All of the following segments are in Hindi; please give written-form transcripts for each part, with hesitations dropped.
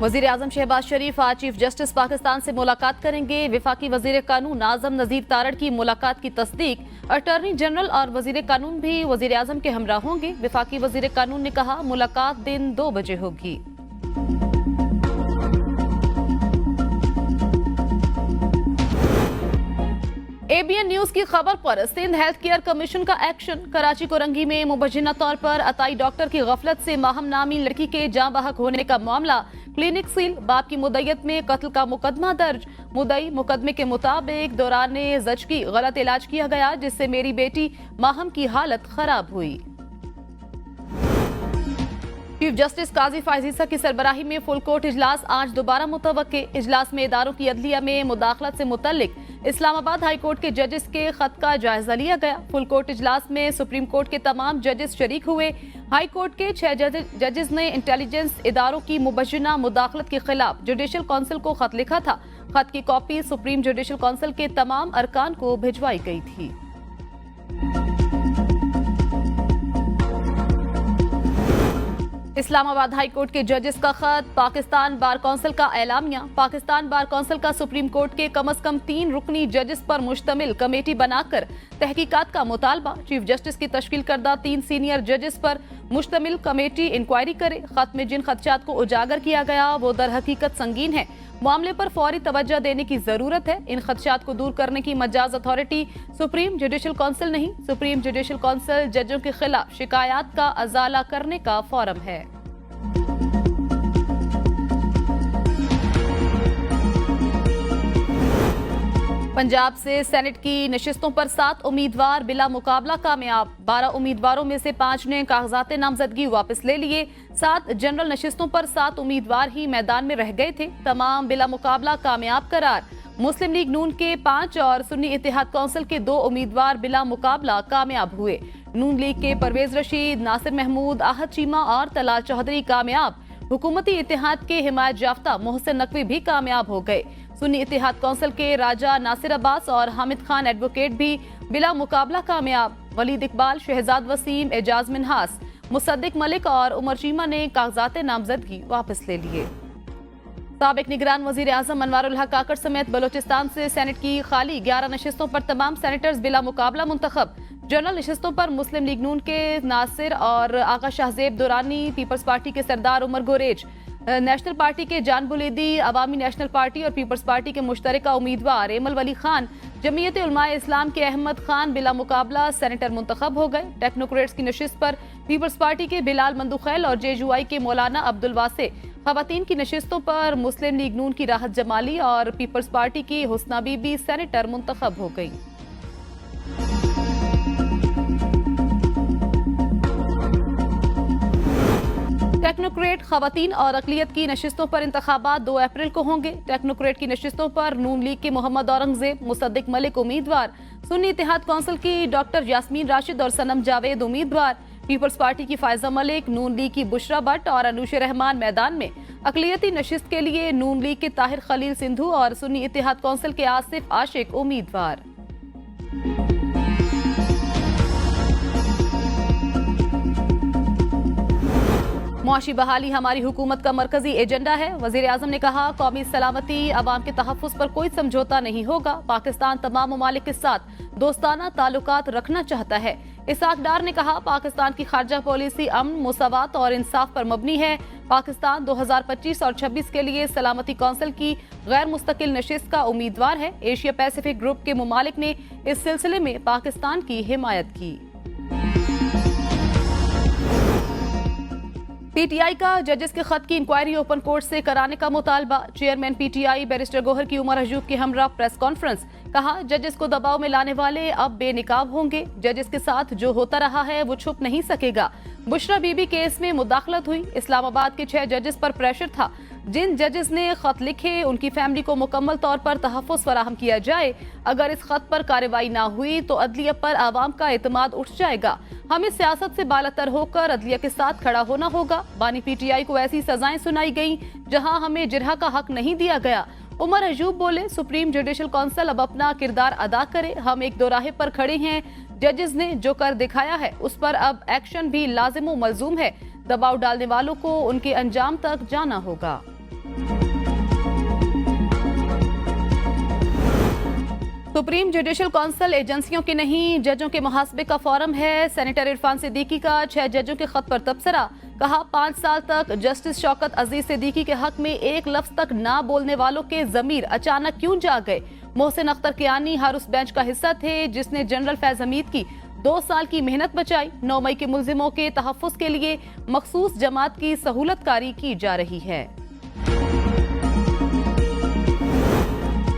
वजीर आजम शहबाज शरीफ आज चीफ जस्टिस पाकिस्तान से मुलाकात करेंगे। वफाकी वजीर कानून नाज़म नज़ीर तारड़ की मुलाकात की तस्दीक। अटॉर्नी जनरल और वजीर कानून भी वजीर आजम के हमरा होंगे। वफाकी वजीर कानून ने कहा मुलाकात दिन 2 बजे होगी। ABN न्यूज की खबर पर सिंध हेल्थ केयर कमीशन का एक्शन। कराची कोरंगी में मुबज्जिना तौर पर अताई डॉक्टर की गफलत से माहम नामी लड़की के जाँ बहक होने का मामला। Clinic seal. बाप की मुद्दत में कत्ल का मुकदमा दर्ज। मुद्दई मुकदमे के मुताबिक दौरान ज़चगी गलत इलाज किया गया, जिससे मेरी बेटी माहम की हालत खराब हुई। चीफ जस्टिस काजी फायजीसा की सरबराही में फुल कोर्ट इजलास आज दोबारा मुतवक्के। इजलास में इदारों की अदलिया में मुदाखलत से मुतल्लिक इस्लामाबाद हाई कोर्ट के जजेस के खत का जायजा लिया गया। फुल कोर्ट इजलास में सुप्रीम कोर्ट के तमाम जजेस शरीक हुए। हाई कोर्ट के 6 जजेस ने इंटेलिजेंस इदारों की मुबज्जिना मुदाखलत के खिलाफ जुडिशल काउंसिल को खत लिखा था। खत की कॉपी सुप्रीम जुडिशल काउंसिल के तमाम अरकान को भिजवाई गई थी। इस्लामाबाद हाई कोर्ट के जजेस का खत। पाकिस्तान बार काउंसिल का एलामिया। पाकिस्तान बार काउंसिल का सुप्रीम कोर्ट के कम से कम 3 रुकनी जजेस पर मुश्तमिल कमेटी बनाकर तहकीकात का मुतालबा। चीफ जस्टिस की तश्कील करदा 3 सीनियर जजेस पर मुश्तमिल कमेटी इंक्वायरी करे। खत में जिन खदशात को उजागर किया गया वो दर हकीकत संगीन है। मामले पर फौरी तवज्जो देने की जरूरत है। इन खदशात को दूर करने की Majaz authority supreme judicial council नहीं। सुप्रीम जुडिशल काउंसिल जजों के खिलाफ शिकायत का अजाला करने का फोरम है। पंजाब से सेनेट की नशिस्तों पर 7 उम्मीदवार बिला मुकाबला कामयाब। 12 उम्मीदवारों में से 5 ने कागजात नामजदगी वापस ले लिए। 7 जनरल नशिस्तों पर 7 उम्मीदवार ही मैदान में रह गए थे। तमाम बिला मुकाबला कामयाब करार। मुस्लिम लीग नून के 5 और सुन्नी इत्तेहाद काउंसिल के 2 उम्मीदवार बिला मुकाबला कामयाब हुए। नून लीग के परवेज रशीद, नासिर महमूद, आहद चीमा और तलाल चौधरी कामयाब। हुकूमती इत्तेहाद के हिमायत याफ्ता मोहसिन नकवी भी कामयाब हो गए। सुन्नी इत्तेहाद काउंसिल के राजा नासिर अब्बास और हामिद खान एडवोकेट भी बिला मुकाबला कामयाब। वलीद इकबाल, शहजाद वसीम, एजाज मिनहास, मुसद्दिक मलिक और उमर चीमा ने कागजात नामजदगी वापस ले लिए। साबिक निगरान वजीर आजम अनवारुल हक काकड़ समेत बलोचिस्तान से सेनेट की खाली 11 नशिस्तों पर तमाम सेनेटर्स बिला मुकाबला मुंतखब। जनरल नशिस्तों पर मुस्लिम लीग नून के नासिर और आगा शाहजेब दुरानी, पीपल्स पार्टी के सरदार उमर गुरेज, नेशनल पार्टी के जान बुलेदी, अवामी नेशनल पार्टी और पीपल्स पार्टी के मुश्तरका उम्मीदवार एमल वली खान, जमीयत उलमाए इस्लाम के अहमद खान बिला मुकाबला सेनेटर मुंतखब हो गए। टेक्नोक्रेट्स की नशिस्त पर पीपल्स पार्टी के बिलाल मंदुखैल और JUI के मौलाना अब्दुल वासे। खवातीन की नशिस्तों पर मुस्लिम लीग नून की राहत जमाली और पीपल्स पार्टी की हुस्ना बीबी सेनेटर मुंतखब हो गई। टेक्नोक्रेट खवातीन और अकलियत की नशिस्तों पर इंतखाबात 2 अप्रैल को होंगे। टेक्नोक्रेट की नशिस्तों पर नून लीग के मोहम्मद औरंगजेब, मुसद्दिक मलिक उम्मीदवार। सुन्नी इत्तेहाद काउंसिल की डॉक्टर यास्मीन राशिद और सनम जावेद उम्मीदवार। पीपल्स पार्टी की फायजा मलिक, नून लीग की बुशरा भट्ट और अनुश रहमान मैदान में। अकलियती नशिस्त के लिए नून लीग के ताहिर खलील सिंधु और सुन्नी इत्तेहाद काउंसिल के आसिफ आशिक उम्मीदवार। मुआशी बहाली हमारी हुकूमत का मरकजी एजेंडा है। वजीर आजम ने कहा कौमी सलामती अवाम के तहफ़्फ़ुज़ पर कोई समझौता नहीं होगा। पाकिस्तान तमाम ममालिक के साथ दोस्ताना ताल्लुकात रखना चाहता है। इसाक डार ने कहा पाकिस्तान की खारजा पॉलिसी अमन, मुसावात और इंसाफ पर मबनी है। पाकिस्तान 2025 और 26 के लिए सलामती काउंसिल की गैर मुस्तकिल नशिस्त का उम्मीदवार है। एशिया पैसिफिक ग्रुप के ममालिक ने इस सिलसिले में पाकिस्तान की हिमायत की। PTI का जजेस के खत की इंक्वायरी ओपन कोर्ट से कराने का मुतालबा। चेयरमैन PTI बैरिस्टर गोहर की उमर अजूब के हमरा प्रेस कॉन्फ्रेंस। कहा जजेस को दबाव में लाने वाले अब बेनिकाब होंगे। जजेस के साथ जो होता रहा है वो छुप नहीं सकेगा। बुशरा बीबी केस में मुदाखलत हुई। इस्लामाबाद के 6 जजेस पर प्रेशर था। जिन जजेस ने खत लिखे उनकी फैमिली को मुकम्मल तौर पर तहफ़्फ़ुज़ फराहम किया जाए। अगर इस खत पर कार्रवाई ना हुई तो अदलिया पर आवाम का एतमाद उठ जाएगा। हमें सियासत से बालातर होकर अदलिया के साथ खड़ा होना होगा। बानी PTI को ऐसी सजाएं सुनाई गई जहां हमें जिरह का हक नहीं दिया गया। उमर अजूब बोले सुप्रीम जुडिशल काउंसिल अब अपना किरदार अदा करे। हम एक दोराहे पर खड़े हैं। जजेस ने जो कर दिखाया है उस पर अब एक्शन भी लाजिम व मलजूम है। दबाव डालने वालों को उनके अंजाम तक जाना होगा। सुप्रीम जुडिशल काउंसिल एजेंसियों के नहीं जजों के मुहासबे का फोरम है। सेनेटर इरफान सिद्दीकी का 6 जजों के खत पर तबसरा। कहा 5 साल तक जस्टिस शौकत अजीज सिद्दीकी के हक में एक लफ्ज तक ना बोलने वालों के जमीर अचानक क्यों जाग गए। मोहसिन अख्तर कियानी हर उस बेंच का हिस्सा थे जिसने जनरल फैज हमीद की 2 साल की मेहनत बचाई। 9 मई के मुल्जिमों के तहफ्फुज के लिए मखसूस जमात की सहूलतकारी की जा रही है।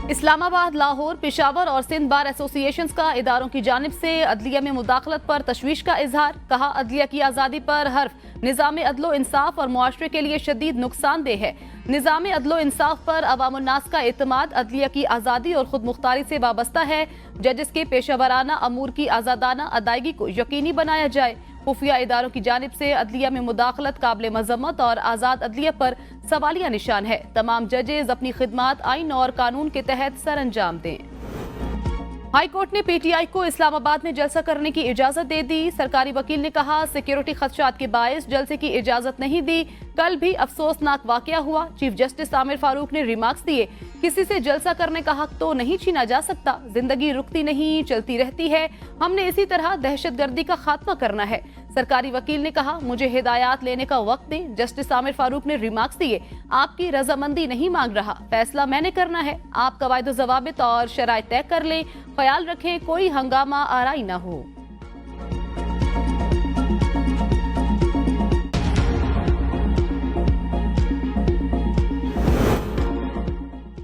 इस्लामाबाद, लाहौर, पेशावर और सिंध बार एसोसिएशंस का इदारों की जानिब से अदलिया में मुदाखलत पर तशवीश का इजहार। कहा अदलिया की आज़ादी पर हर्फ निज़ाम अदलो इंसाफ और मुआशरे के लिए शदीद नुकसानदेह है। निज़ाम अदलो इंसाफ पर अवाम उन्नास का एतमाद अदलिया की आज़ादी और खुद मुख्तारी से वाबस्ता है। जजेस के पेशावराना अमूर की आज़ादाना अदायगी को यकीनी बनाया जाए। खुफिया इदारों की जानिब से अदलिया में मुदाखलत काबिल मजम्मत और आज़ाद अदलिया पर सवालिया निशान है। तमाम जजेज अपनी खिदमात आइन और कानून के तहत सर अंजाम दें। हाई कोर्ट ने पीटीआई को इस्लामाबाद में जलसा करने की इजाजत दे दी। सरकारी वकील ने कहा सिक्योरिटी खदशात के बायस जलसे की इजाजत नहीं दी। कल भी अफसोसनाक वाकया हुआ। चीफ जस्टिस आमिर फारूक ने रिमार्क्स दिए, किसी से जलसा करने का हक तो नहीं छीना जा सकता। जिंदगी रुकती नहीं, चलती रहती है। हमने इसी तरह दहशतगर्दी का खात्मा करना है। सरकारी वकील ने कहा मुझे हिदायत लेने का वक्त दें। जस्टिस आमिर फारूक ने रिमार्क्स दिए, आपकी रजामंदी नहीं मांग रहा, फैसला मैंने करना है। आप कवायद ज़वाबित और शराइत तय कर लें। ख्याल रखें कोई हंगामा आराई न हो।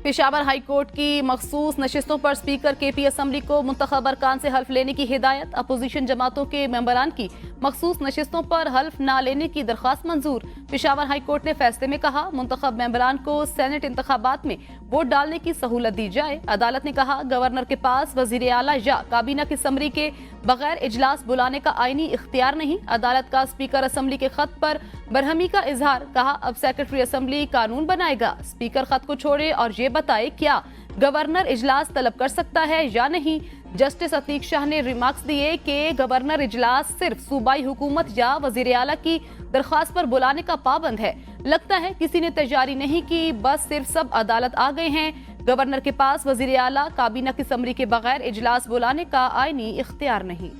पेशावर हाई कोर्ट की मखसूस नशिस्तों पर स्पीकर केपी असम्बली को मुंतखब अरकान से हल्फ लेने की हिदायत। अपोजिशन जमातों के मेंबरान की मखसूस नशिस्तों पर हल्फ न लेने की दरख्वास्त मंजूर। पेशावर हाई कोर्ट ने फैसले में कहा मुंतखब मेंबरान को सेनेट इंतखाबात में वोट डालने की सहूलत दी जाए। अदालत ने कहा गवर्नर के पास वजीर आला या काबीना की समरी के बगैर इजलास बुलाने का आईनी इख्तियार नहीं। अदालत का स्पीकर असम्बली के खत पर बरहमी का इजहार। कहा अब सेक्रेटरी असम्बली कानून बनाएगा। स्पीकर खत को छोड़े और ये बताए क्या गवर्नर इजलास तलब कर सकता है या नहीं। जस्टिस अतीक शाह ने रिमार्क्स दिए कि गवर्नर इजलास सिर्फ सूबाई हुकूमत या वजीर आला की दरख्वास्त पर बुलाने का पाबंद है। लगता है किसी ने तैयारी नहीं की, बस सिर्फ सब अदालत आ गए हैं। गवर्नर के पास वजीर आला काबीना की समरी के बगैर इजलास बुलाने का आईनी इख्तियार नहीं।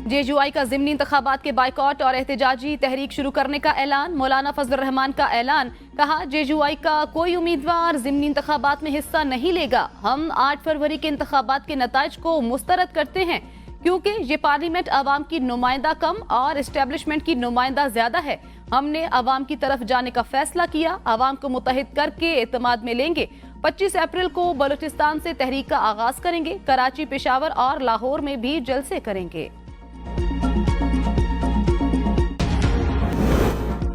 जेयूआई का ज़िमनी इंतखाबात के बाइकॉट और एहतजाजी तहरीक शुरू करने का ऐलान। मौलाना फजल रहमान का ऐलान। कहा जेयूआई का कोई उम्मीदवार ज़िमनी इंतखाबात में हिस्सा नहीं लेगा। हम 8 फरवरी के इंतखाबात के नताइज को मुस्तरद करते हैं क्योंकि ये पार्लियामेंट आवाम की नुमाइंदा कम और एस्टेब्लिशमेंट की नुमाइंदा ज्यादा है। हमने आवाम की तरफ जाने का फैसला किया, आवाम को मुत्तहिद करके एतमाद में लेंगे। 25 अप्रैल को बलूचिस्तान से तहरीक का आगाज करेंगे। कराची, पेशावर और लाहौर में भी जलसे करेंगे।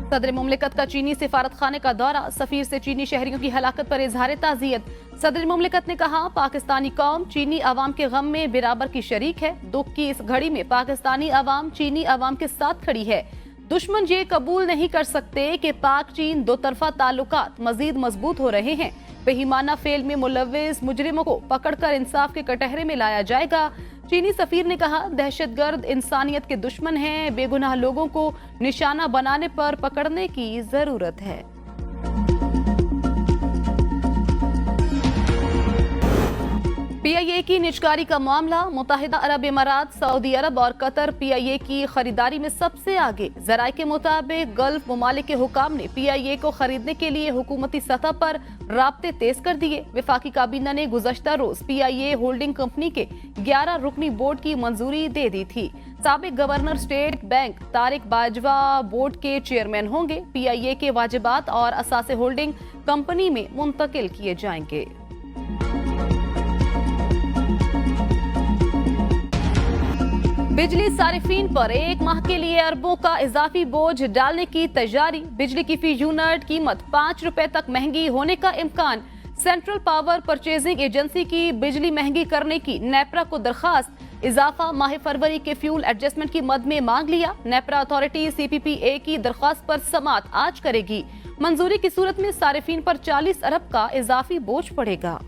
सदर मुमलिकत का चीनी सिफारत खाने का दौरा। सफीर से चीनी शहरियों की हलाकत पर इजहार ताज़ियत। सदर मुमलिकत ने कहा पाकिस्तानी कौम चीनी अवाम के गम में बराबर की शरीक है। दुख की इस घड़ी में पाकिस्तानी अवाम चीनी अवाम के साथ खड़ी है। दुश्मन ये कबूल नहीं कर सकते कि पाक चीन दो तरफा ताल्लुकात मजीद मजबूत हो रहे हैं। बेईमाना फेल में मुलव्विस मुजरिमों को पकड़कर इंसाफ के कटहरे में लाया जाएगा। चीनी सफीर ने कहा दहशतगर्द इंसानियत के दुश्मन हैं। बेगुनाह लोगों को निशाना बनाने पर पकड़ने की जरूरत है। पीआईए की निजकारी का मामला। मुत्तहिदा अरब इमारात, सऊदी अरब और कतर पीआईए की खरीदारी में सबसे आगे। जराये के मुताबिक गल्फ ममालिक के हुकाम ने पीआईए को खरीदने के लिए हुकूमती सतह पर राब्ते तेज कर दिए। वफाकी काबीना ने गुज़श्ता रोज पीआईए होल्डिंग कंपनी के 11 रुकनी बोर्ड की मंजूरी दे दी थी। साबिक governor state bank Tariq Bajwa board के चेयरमैन होंगे। पीआईए के वाजिबात और असासे होल्डिंग कंपनी में मुंतकिल किए जाएंगे। बिजली सारिफीन पर 1 माह के लिए अरबों का इजाफी बोझ डालने की तैयारी। बिजली की फी यूनिट कीमत 5 रुपए तक महंगी होने का इम्कान। सेंट्रल पावर परचेजिंग एजेंसी की बिजली महंगी करने की नेपरा को दरखास्त। इजाफा माह फरवरी के फ्यूल एडजस्टमेंट की मद में मांग लिया। नेपरा अथॉरिटी सीपीपीए की दरखास्त पर समाअत आज करेगी। मंजूरी की सूरत में सारिफीन पर 40 अरब का इजाफी बोझ पड़ेगा।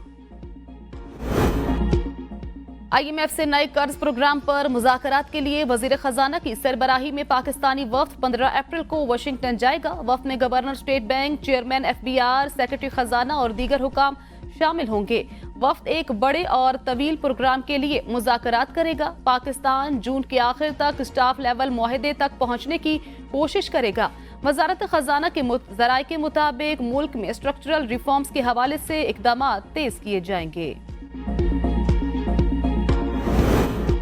IMF से नए कर्ज प्रोग्राम पर मुज़ाकरात के लिए वजीर खजाना की सरबराही में पाकिस्तानी वफ्द 15 अप्रैल को वाशिंगटन जाएगा। वफ्द में governor state bank, chairman FBR, secretary खजाना और दीगर हुकाम शामिल होंगे। वफ्द एक बड़े और तवील प्रोग्राम के लिए मुज़ाकरात करेगा। पाकिस्तान जून के आखिर तक स्टाफ लेवल मुआहदे तक पहुंचने की कोशिश करेगा। वजारत खजाना के ज़राए के मुताबिक मुल्क में स्ट्रक्चरल रिफॉर्म्स के हवाले से इक़दाम तेज किए जाएंगे।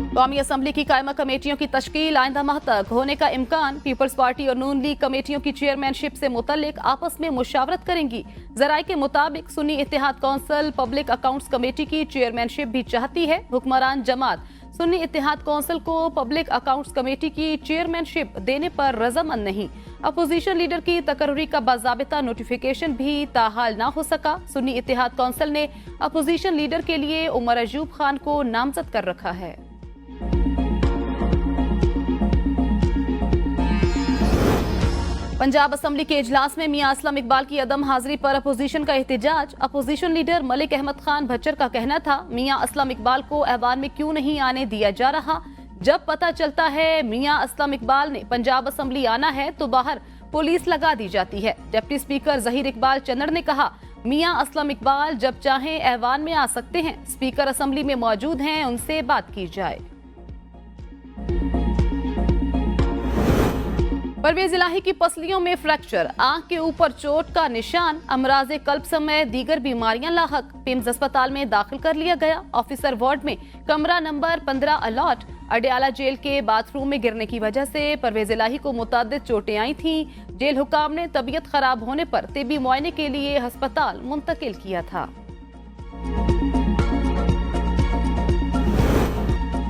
कौमी असम्बली की कायमा कमेटियों की तश्कील आइंदा माह तक होने का इम्कान। पीपल्स पार्टी और नून लीग कमेटियों की चेयरमैनशिप से मुतल्लिक आपस में मुशावरत करेंगी। ज़राए के मुताबिक Sunni Ittehad Council public accounts committee की चेयरमैनशिप भी चाहती है। हुक्मरान जमात सुन्नी इत्तेहाद कौंसिल को पब्लिक अकाउंट्स कमेटी की चेयरमैनशिप देने पर रजामंद नहीं। अपोजिशन लीडर की तकर्री का बाज़ाबिता नोटिफिकेशन भी ताहाल ना हो सका। सुन्नी इत्तेहाद कौंसिल ने अपोजिशन लीडर के लिए उमर अयूब खान को नामजद कर रखा है। पंजाब असम्बली के इजलास में मियां असलम इकबाल की अदम हाजिरी पर अपोजिशन का एहतजाज। अपोजिशन लीडर मलिक अहमद खान भच्चर का कहना था, मियां असलम इकबाल को ऐवान में क्यों नहीं आने दिया जा रहा। जब पता चलता है मियां असलम इकबाल ने पंजाब असम्बली आना है तो बाहर पुलिस लगा दी जाती है। डिप्टी स्पीकर जहीर इकबाल चन्नड़ ने कहा, मियां असलम इकबाल जब चाहें ऐवान में आ सकते हैं। स्पीकर असम्बली में मौजूद हैं, उनसे बात की जाए। परवेज इलाही की पसलियों में फ्रैक्चर, आंख के ऊपर चोट का निशान, अमराज कल्ब समेत दीगर बीमारियां लाहक। पिम्स अस्पताल में दाखिल कर लिया गया। ऑफिसर वार्ड में कमरा नंबर 15 अलॉट। अडयाला जेल के बाथरूम में गिरने की वजह से परवेज इलाही को मुताद्दिद चोटें आई थीं। जेल हुकाम ने तबीयत खराब होने पर तिब्बी मुआयने के लिए अस्पताल मुंतकिल किया था।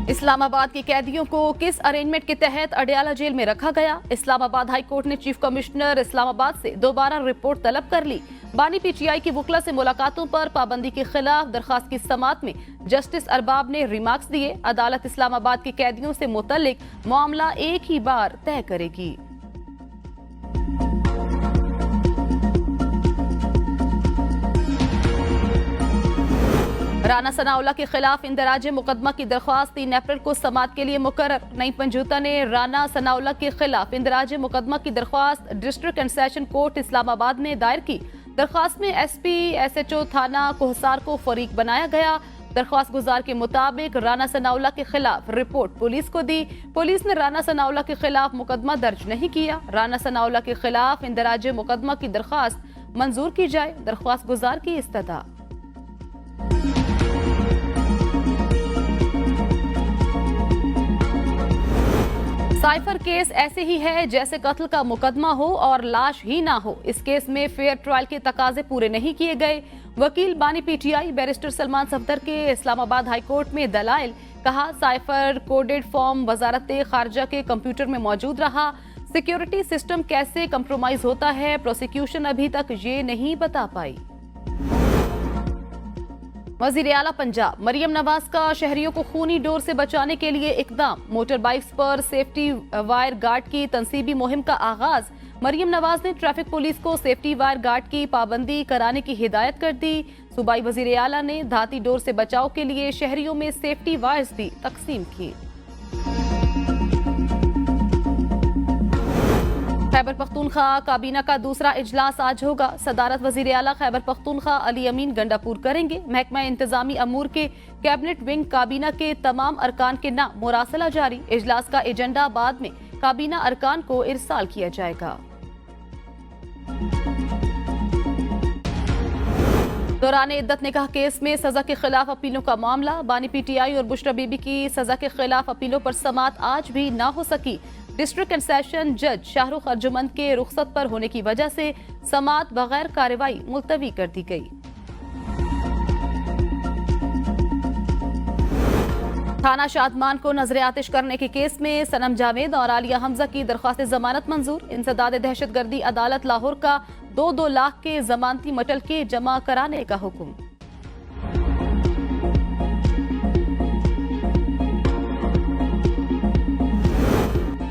इस्लामाबाद के कैदियों को किस अरेंजमेंट के तहत अडयाला जेल में रखा गया। इस्लामाबाद हाई कोर्ट ने चीफ कमिश्नर इस्लामाबाद से दोबारा रिपोर्ट तलब कर ली। बानी PTI की वुकला से मुलाकातों पर पाबंदी के खिलाफ दरखास्त की समात में जस्टिस अरबाब ने रिमार्क्स दिए। अदालत इस्लामाबाद के कैदियों से मुतल्लिक मामला एक ही बार तय करेगी। राना सनाउल्लाह के खिलाफ इंदराज मुकदमा की दरख्वास्त 3 अप्रैल को समात के लिए मुकर्रर। नई पंजूता ने राना सनाउल्लाह के खिलाफ इंदराज मुकदमा की दरख्वास्त district and session court Islamabad में दायर की। दरख्वास्त में SP SHO थाना कोहसार को फरीक बनाया गया। दरख्वास्त गुजार के मुताबिक राना सनाउल्लाह के खिलाफ रिपोर्ट पुलिस को दी। पुलिस ने राना सनाउल्लाह के खिलाफ मुकदमा दर्ज नहीं किया। राना सनाउल्लाह के खिलाफ इंदराज मुकदमा की दरख्वास्त मंजूर की जाए। दरख्वास्त गुजार की इस्तदा। साइफर केस ऐसे ही है जैसे कत्ल का मुकदमा हो और लाश ही ना हो। इस केस में फेयर ट्रायल के तकाजे पूरे नहीं किए गए। वकील बानी PTI बैरिस्टर सलमान सफदर के इस्लामाबाद हाई कोर्ट में दलाइल। कहा, साइफर कोडेड फॉर्म वजारत खारजा के कंप्यूटर में मौजूद रहा। सिक्योरिटी सिस्टम कैसे कंप्रोमाइज होता है, प्रोसिक्यूशन अभी तक ये नहीं बता पाई। वजीर आला पंजाब मरियम नवाज का शहरियों को खूनी डोर से बचाने के लिए इकदाम। मोटर बाइक्स पर सेफ्टी वायर गार्ड की तंसीबी मुहिम का आगाज। मरियम नवाज ने ट्रैफिक पुलिस को सेफ्टी वायर गार्ड की पाबंदी कराने की हिदायत कर दी। सूबाई वजीर आला ने धाती डोर से बचाव के लिए शहरियों में सेफ्टी वायर्स भी तकसीम की। खैबर पख्तूनख्वा काबीना का दूसरा इजलास आज होगा। सदारत वजीर आला खैबर पख्तूनख्वा अली अमीन गंडापुर करेंगे। महकमा इंतजामी अमूर के कैबिनेट विंग काबीना के तमाम अरकान के नाम मुरासला जारी। इजलास का एजेंडा बाद में काबीना अरकान को इरसाल किया जाएगा। दौरान इद्दत निकाह केस में सजा के खिलाफ अपीलों का मामला। बानी PTI और बुशरा बीबी की सजा के खिलाफ अपीलों पर समात आज भी ना हो सकी। डिस्ट्रिक्ट एंड सेशन जज शाहरुख अर्जुमंद के रुखसत पर होने की वजह से समात बगैर कार्रवाई मुलतवी कर दी गई। थाना शादमान को नजर आतिश करने के केस में सनम जावेद और आलिया हमजा की दरख्वास्त जमानत मंजूर। इंसदाद दहशतगर्दी अदालत लाहौर का 2-2 लाख के जमानती मटल के जमा कराने का हुक्म।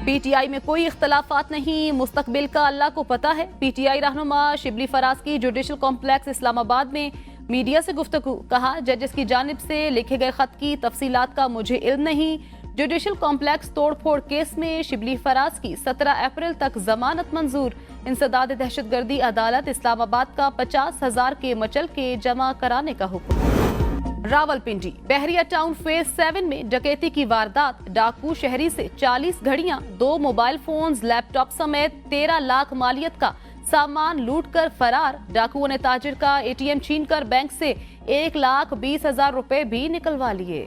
PTI में कोई इख्तलाफात नहीं, मुस्तकबिल का अल्लाह को पता है। PTI रहनुमा शिबली फराज की जुडिशल कॉम्प्लेक्स इस्लामाबाद में मीडिया से गुफ्तगू, कहा जजेस की जानिब से लिखे गए खत की तफसीलात का मुझे इल्म नहीं। जुडिशल कॉम्प्लेक्स तोड़फोड़ केस में शिबली फराज की 17 अप्रैल तक जमानत मंजूर। इंसदाद दहशतगर्दी अदालत इस्लामाबाद का 50,000 के मचल के जमा कराने का हुक्म। रावलपिंडी बहरिया टाउन फेज 7 में डकैती की वारदात। डाकू शहरी से 40 घड़ियां, 2 मोबाइल फोन्स, लैपटॉप समेत 13 लाख मालियत का सामान लूट कर फरार। डाकुओं ने ताजिर का ATM छीनकर बैंक से 1,20,000 रुपए भी निकलवा लिए।